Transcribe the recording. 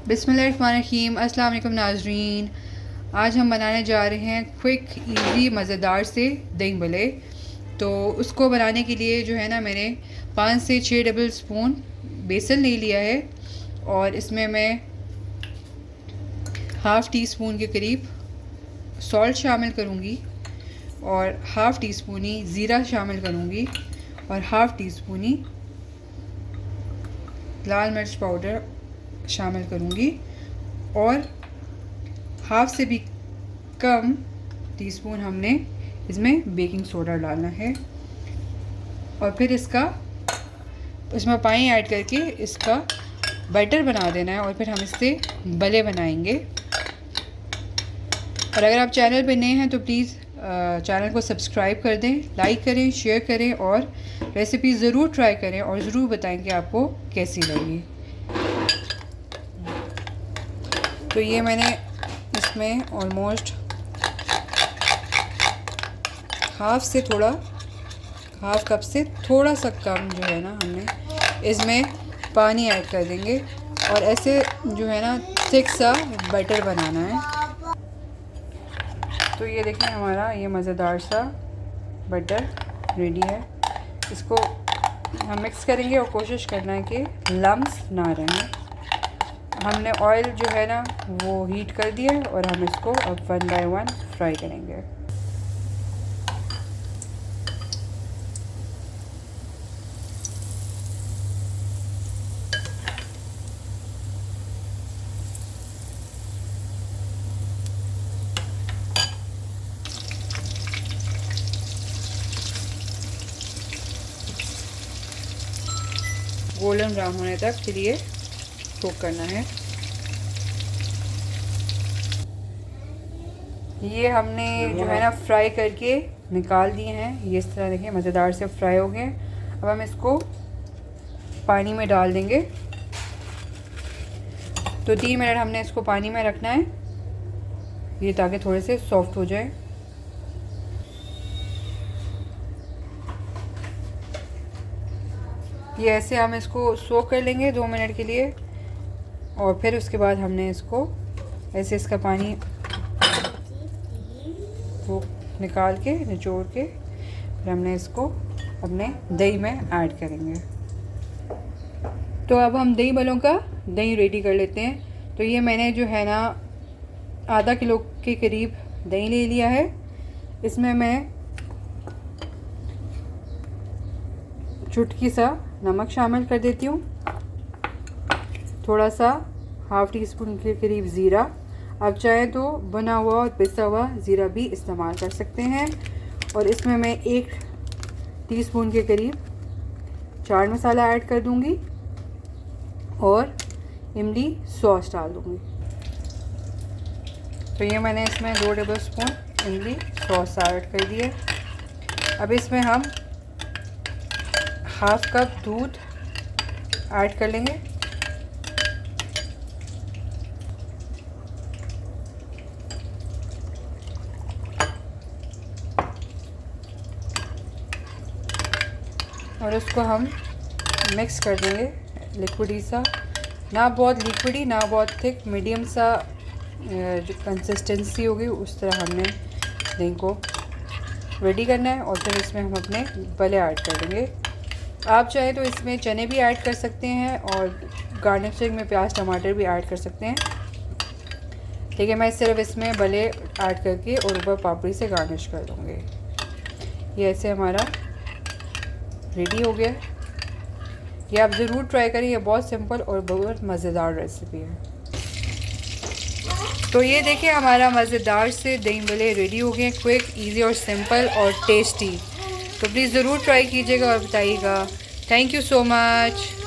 बिस्मिल्लाहिर्रहमानिर्रहीम। अस्सलाम वालेकुम नाज़रीन। आज हम बनाने जा रहे हैं क्विक इजी मज़ेदार से दही भल्ले। तो उसको बनाने के लिए जो है ना, मैंने 5 से 6 टेबल स्पून बेसन ले लिया है और इसमें मैं हाफ़ टी स्पून के करीब सॉल्ट शामिल करूँगी और हाफ़ टी स्पून ही ज़ीरा शामिल करूँगी और हाफ़ टी स्पून ही लाल मिर्च पाउडर शामिल करूँगी और हाफ़ से भी कम टीस्पून हमने इसमें बेकिंग सोडा डालना है और फिर इसमें पानी ऐड करके इसका बैटर बना देना है और फिर हम इससे भल्ले बनाएंगे। और अगर आप चैनल पे नए हैं तो प्लीज़ चैनल को सब्सक्राइब कर दें, लाइक करें, शेयर करें और रेसिपी ज़रूर ट्राई करें और ज़रूर बताएं कि आपको कैसी लगी। तो ये मैंने इसमें ऑलमोस्ट हाफ़ कप से थोड़ा सा कम जो है ना, हमने इसमें पानी ऐड कर देंगे और ऐसे जो है ना थिक सा बैटर बनाना है। तो ये देखिए हमारा ये मज़ेदार सा बैटर रेडी है। इसको हम मिक्स करेंगे और कोशिश करना है कि लम्स ना रहें। हमने ऑयल जो है ना वो हीट कर दिया है और हम इसको अब 1 बाय 1 फ्राई करेंगे। गोल्डन ब्राउन होने तक के लिए कुक करना है। ये हमने जो है ना फ्राई करके निकाल दिए हैं। ये इस तरह देखिए मज़ेदार से फ्राई हो गए। अब हम इसको पानी में डाल देंगे। तो 3 मिनट हमने इसको पानी में रखना है, ये ताकि थोड़े से सॉफ्ट हो जाए। ये ऐसे हम इसको सोक कर लेंगे 2 मिनट के लिए और फिर उसके बाद हमने इसको ऐसे इसका पानी वो निकाल के निचोड़ के फिर हमने इसको अपने दही में ऐड करेंगे। तो अब हम दही भल्लों का दही रेडी कर लेते हैं। तो ये मैंने जो है ना आधा किलो के करीब दही ले लिया है। इसमें मैं चुटकी सा नमक शामिल कर देती हूँ, थोड़ा सा हाफ़ टी स्पून के करीब ज़ीरा। आप चाहें तो बना हुआ और पिसा हुआ ज़ीरा भी इस्तेमाल कर सकते हैं। और इसमें मैं 1 टीस्पून के करीब चाट मसाला ऐड कर दूँगी और इमली सॉस डाल दूँगी। तो ये मैंने इसमें 2 टेबल स्पून इमली सॉस ऐड कर दिए। अब इसमें हम हाफ़ कप दूध ऐड कर लेंगे और उसको हम मिक्स कर देंगे लिक्विडी सा, ना बहुत लिक्विडी ना बहुत थिक, मीडियम सा जो कंसिस्टेंसी होगी उस तरह हमने दही को रेडी करना है। और फिर इसमें हम अपने भल्ले ऐड कर देंगे। आप चाहें तो इसमें चने भी ऐड कर सकते हैं और गार्निशिंग में प्याज टमाटर भी ऐड कर सकते हैं, लेकिन मैं सिर्फ इसमें भल्ले ऐड करके और ऊपर पापड़ी से गार्निश कर दूँगी। ये ऐसे हमारा रेडी हो गया। ये आप ज़रूर ट्राई करें, ये बहुत सिंपल और बहुत मज़ेदार रेसिपी है। तो ये देखिए हमारा मज़ेदार से दही भल्ले रेडी हो गए, क्विक, इजी और सिंपल और टेस्टी। तो प्लीज़ ज़रूर ट्राई कीजिएगा और बताइएगा। Thank you so much.